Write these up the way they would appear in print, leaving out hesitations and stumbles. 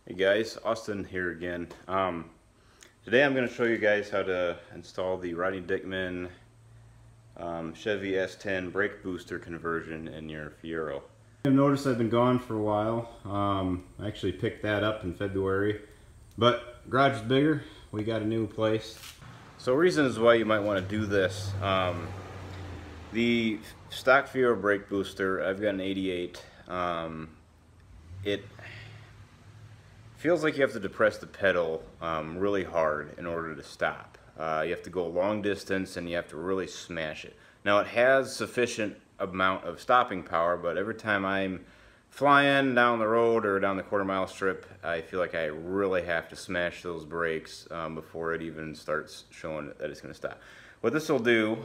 Hey guys, Austin here again. Today I'm going to show you guys how to install the Rodney Dickman Chevy S10 brake booster conversion in your Fiero. You've noticed I've been gone for a while. I actually picked that up in February, but garage is bigger. We got a new place. So reasons why you might want to do this. The stock Fiero brake booster, I've got an 88. It feels like you have to depress the pedal really hard in order to stop. You have to go a long distance and you have to really smash it. Now it has sufficient amount of stopping power, but every time I'm flying down the road or down the quarter-mile strip, I feel like I really have to smash those brakes before it even starts showing that it's going to stop. What this will do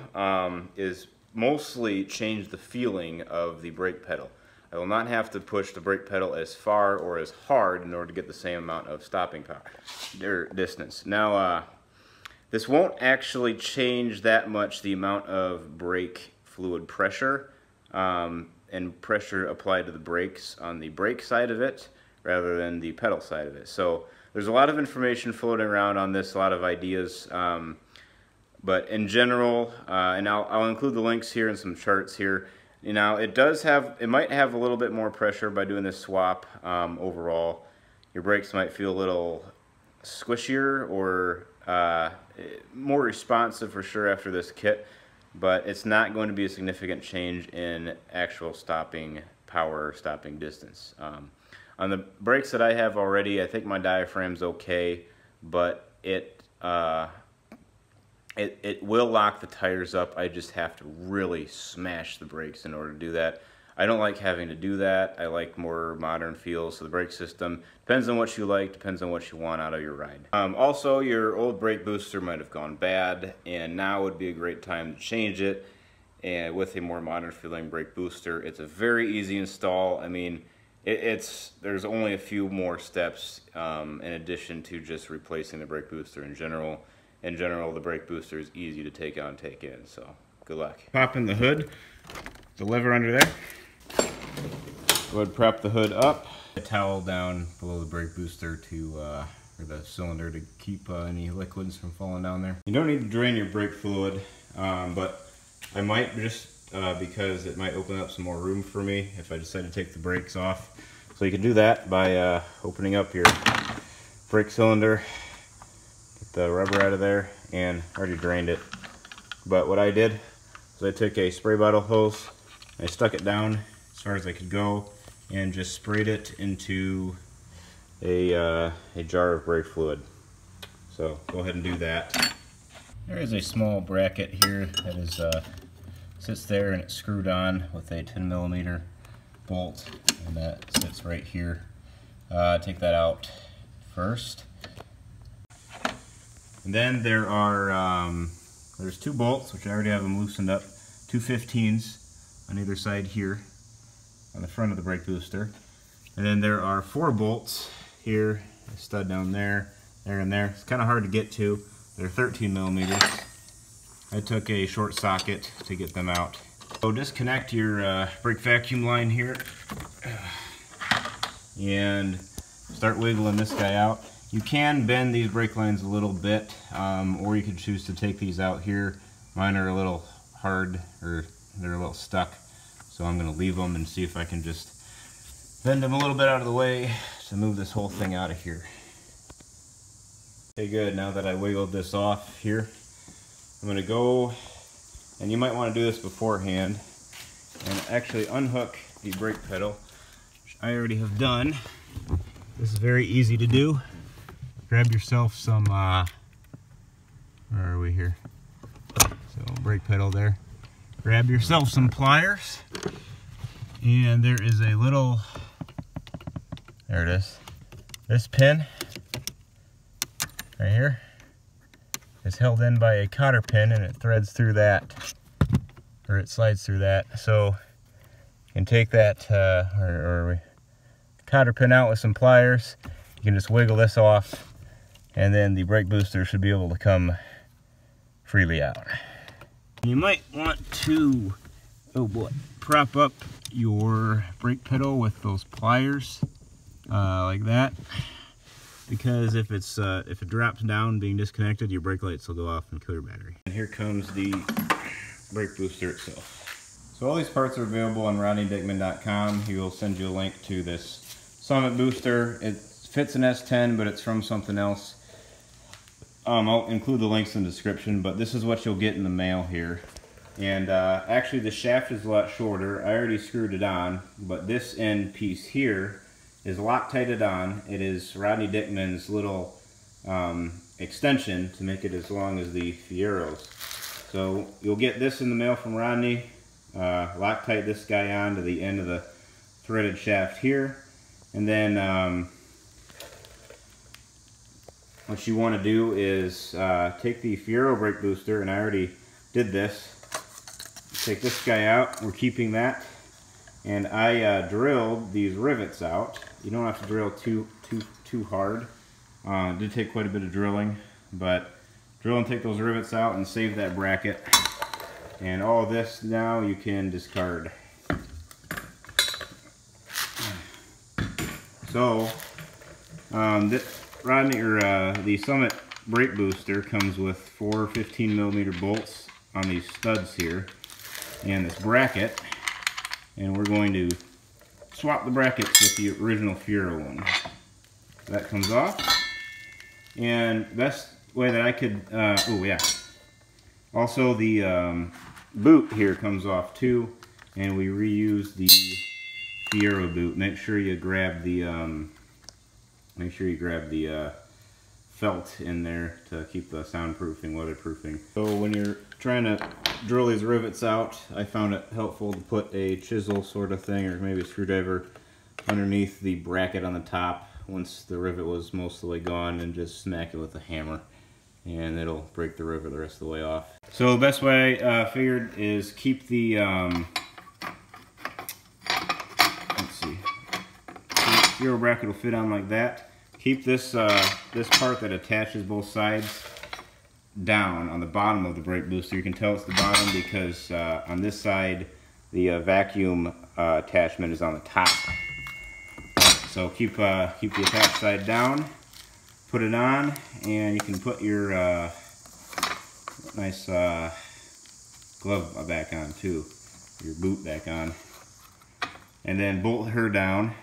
is mostly change the feeling of the brake pedal. I will not have to push the brake pedal as far or as hard in order to get the same amount of stopping power or distance. Now, this won't actually change that much the amount of brake fluid pressure and pressure applied to the brakes on the brake side of it rather than the pedal side of it. So there's a lot of information floating around on this, a lot of ideas, but in general, and I'll include the links here and some charts here. You know, it might have a little bit more pressure by doing this swap overall. Your brakes might feel a little squishier or more responsive for sure after this kit, but it's not going to be a significant change in actual stopping power or stopping distance. On the brakes that I have already, I think my diaphragm's okay, but it will lock the tires up. I just have to really smash the brakes in order to do that. I don't like having to do that. I like more modern feels. So the brake system depends on what you like, depends on what you want out of your ride. Also, your old brake booster might have gone bad, and now would be a great time to change it. And with a more modern feeling brake booster, it's a very easy install. I mean, there's only a few more steps in addition to just replacing the brake booster in general. In general, the brake booster is easy to take out and take in, so good luck. Pop in the hood, the lever under there. Go ahead and prop the hood up. A towel down below the brake booster or the cylinder to keep any liquids from falling down there. You don't need to drain your brake fluid, but I might just because it might open up some more room for me if I decide to take the brakes off. So you can do that by opening up your brake cylinder. The rubber out of there, and I already drained it. But what I did is I took a spray bottle hose, I stuck it down as far as I could go, and just sprayed it into a jar of brake fluid. So go ahead and do that. There is a small bracket here that is sits there, and it's screwed on with a 10mm bolt, and that sits right here. Take that out first. And then there are there's two bolts, which I already have them loosened up, two 15s on either side here on the front of the brake booster. And then there are 4 bolts here, a stud down there, there, and there. It's kind of hard to get to. They're 13mm. I took a short socket to get them out. So disconnect your brake vacuum line here and start wiggling this guy out. You can bend these brake lines a little bit, or you could choose to take these out here. Mine are a little hard, or they're a little stuck, so I'm going to leave them and see if I can just bend them a little bit out of the way to move this whole thing out of here. Okay, good. Now that I wiggled this off here, I'm going to go, and you might want to do this beforehand, and actually unhook the brake pedal, which I already have done. This is very easy to do. Grab yourself some, where are we here? So brake pedal there. Grab yourself some pliers, and there is a little, there it is. This pin right here is held in by a cotter pin, and it threads through that, or it slides through that. So you can take that cotter pin out with some pliers. You can just wiggle this off, and then the brake booster should be able to come freely out. You might want to, oh boy, prop up your brake pedal with those pliers like that. because if it drops down being disconnected, your brake lights will go off and kill your battery. And here comes the brake booster itself. So all these parts are available on rodneydickman.com. He will send you a link to this Summit booster. It fits an S10, but it's from something else. I'll include the links in the description, but this is what you'll get in the mail here. And actually the shaft is a lot shorter. I already screwed it on, but this end piece here is Loctited on. It is Rodney Dickman's little extension to make it as long as the Fiero's. So you'll get this in the mail from Rodney. Loctite this guy on to the end of the threaded shaft here, and then what you want to do is take the Fiero brake booster, and I already did this. Take this guy out. We're keeping that, and I drilled these rivets out. You don't have to drill too hard. It did take quite a bit of drilling, but drill and take those rivets out and save that bracket. And all this now you can discard. So the Summit brake booster comes with 4 15mm bolts on these studs here and this bracket, and we're going to swap the brackets with the original Fiero one. That comes off, and best way that I could oh yeah, also the boot here comes off too, and we reuse the Fiero boot. Make sure you grab the felt in there to keep the soundproofing, weatherproofing. So when you're trying to drill these rivets out, I found it helpful to put a chisel sort of thing, or maybe a screwdriver, underneath the bracket on the top once the rivet was mostly gone, and just smack it with a hammer, and it'll break the rivet the rest of the way off. So the best way I figured is keep the let's see, the Fiero bracket will fit on like that. Keep this this part that attaches both sides down on the bottom of the brake booster. You can tell it's the bottom because on this side the vacuum attachment is on the top. So keep the attached side down. Put it on, and you can put your nice glove back on too, your boot back on, and then bolt her down.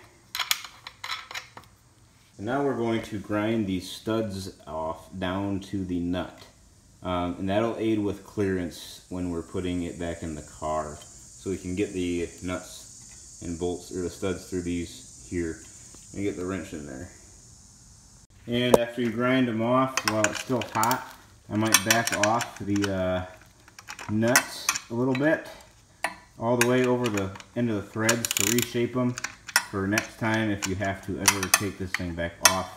And now we're going to grind these studs off down to the nut, and that'll aid with clearance when we're putting it back in the car, so we can get the nuts and bolts, or the studs, through these here and get the wrench in there. And after you grind them off, while it's still hot, I might back off the nuts a little bit, all the way over the end of the threads to reshape them for next time if you have to ever take this thing back off.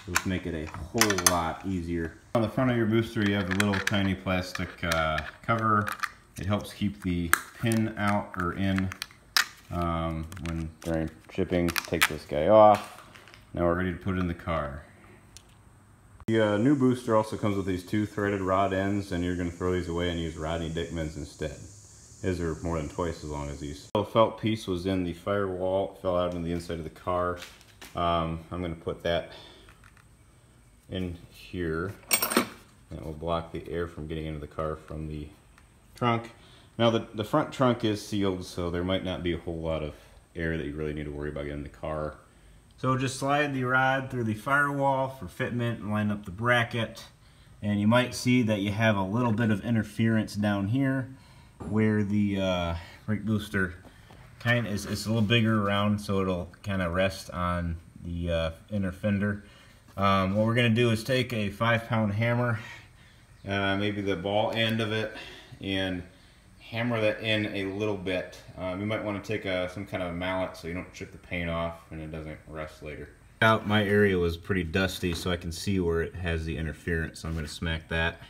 It'll make it a whole lot easier. On the front of your booster you have a little tiny plastic cover. It helps keep the pin out or in when during shipping. Take this guy off. Now we're ready to put it in the car. The new booster also comes with these 2 threaded rod ends, and you're going to throw these away and use Rodney Dickman's instead. His are more than twice as long as these. The felt piece was in the firewall, it fell out on the inside of the car. I'm going to put that in here. That will block the air from getting into the car from the trunk. Now the front trunk is sealed, so there might not be a whole lot of air that you really need to worry about getting in the car. So just slide the rod through the firewall for fitment and line up the bracket. And you might see that you have a little bit of interference down here where the brake booster it's a little bigger around, so it'll kind of rest on the inner fender. What we're going to do is take a 5-pound hammer, maybe the ball end of it, and hammer that in a little bit. You might want to take some kind of mallet so you don't chip the paint off and it doesn't rust later. My area was pretty dusty, so I can see where it has the interference, so I'm going to smack that.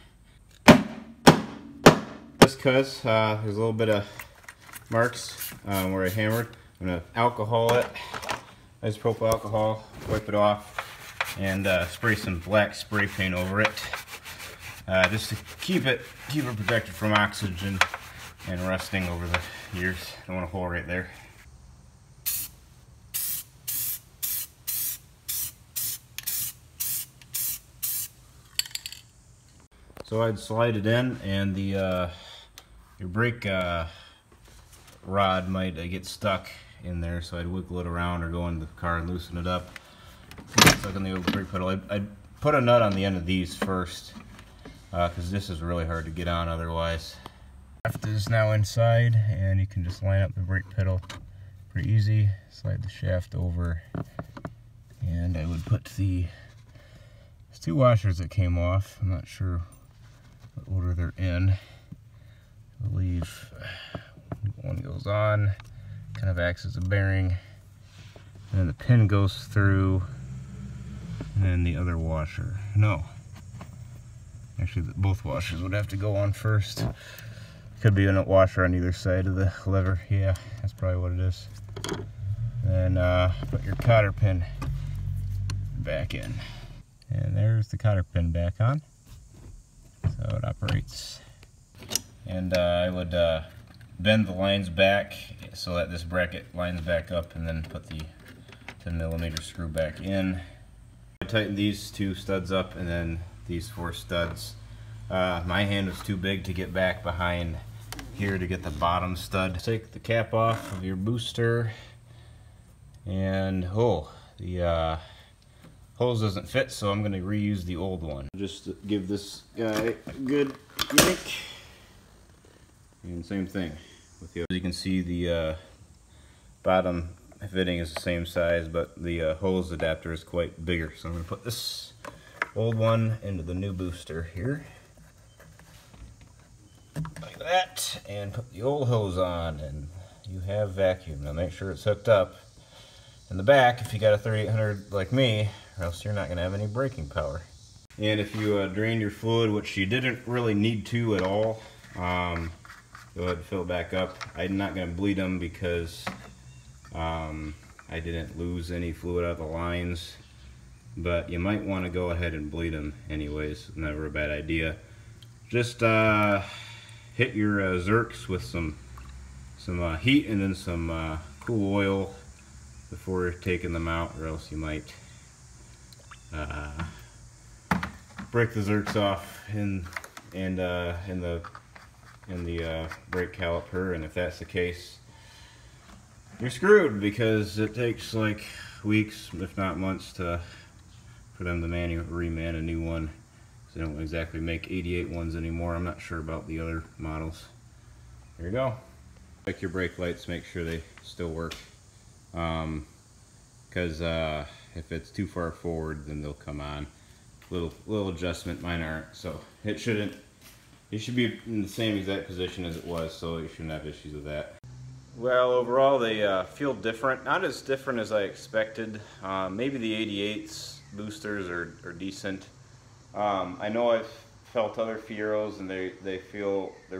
Just because there's a little bit of marks where I hammered, I'm going to alcohol it, isopropyl alcohol, wipe it off, and spray some black spray paint over it, just to keep it protected from oxygen and rusting over the years. Don't want a hole right there. So I'd slide it in, and the your brake rod might get stuck in there, so I'd wiggle it around or go into the car and loosen it up. Get stuck on the old brake pedal. I'd put a nut on the end of these first, because this is really hard to get on otherwise. The shaft is now inside, and you can just line up the brake pedal pretty easy. Slide the shaft over, and I would put there's two washers that came off. I'm not sure what order they're in. I believe one goes on, kind of acts as a bearing, and then the pin goes through, and then the other washer. No, actually both washers would have to go on first. Could be a washer on either side of the lever. Yeah, that's probably what it is. Then put your cotter pin back in, and there's the cotter pin back on. So it operates. And I would bend the lines back so that this bracket lines back up, and then put the 10mm screw back in. I tighten these two studs up, and then these 4 studs. My hand was too big to get back behind here to get the bottom stud. Take the cap off of your booster, and the hose doesn't fit, so I'm going to reuse the old one. Just give this guy a good yank, and same thing with the other. As you can see, the bottom fitting is the same size, but the hose adapter is quite bigger. So I'm going to put this old one into the new booster here, like that, and put the old hose on, and you have vacuum. Now make sure it's hooked up in the back if you got a 3800 like me, or else you're not going to have any braking power. And if you drain your fluid, which you didn't really need to at all, go ahead and fill it back up. I'm not going to bleed them because I didn't lose any fluid out of the lines, but you might want to go ahead and bleed them anyways. Never a bad idea. Just hit your Zerks with some heat and then some cool oil before taking them out, or else you might break the Zerks off in the brake caliper, and if that's the case, you're screwed, because it takes like weeks, if not months, for them to reman a new one. They don't exactly make 88 ones anymore. I'm not sure about the other models. There you go. Check your brake lights, make sure they still work, because if it's too far forward, then they'll come on. Little adjustment, mine aren't, so it should be in the same exact position as it was, so you shouldn't have issues with that. Well, overall they feel different. Not as different as I expected. Maybe the 88's boosters are decent. I know I've felt other Fieros, and their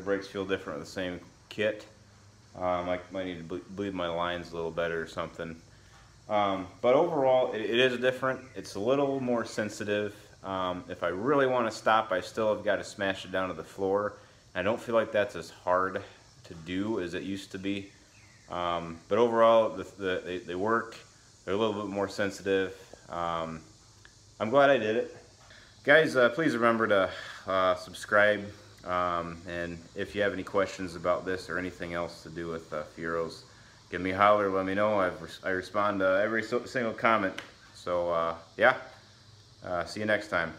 brakes feel different with the same kit. I might need to bleed my lines a little better or something. But overall, it is different. It's a little more sensitive. If I really want to stop, I still have got to smash it down to the floor. I don't feel like that's as hard to do as it used to be. But overall, they work. They're a little bit more sensitive. I'm glad I did it. Guys, please remember to subscribe, and if you have any questions about this or anything else to do with Fieros, give me a holler, let me know. I respond to every single comment. So yeah, see you next time.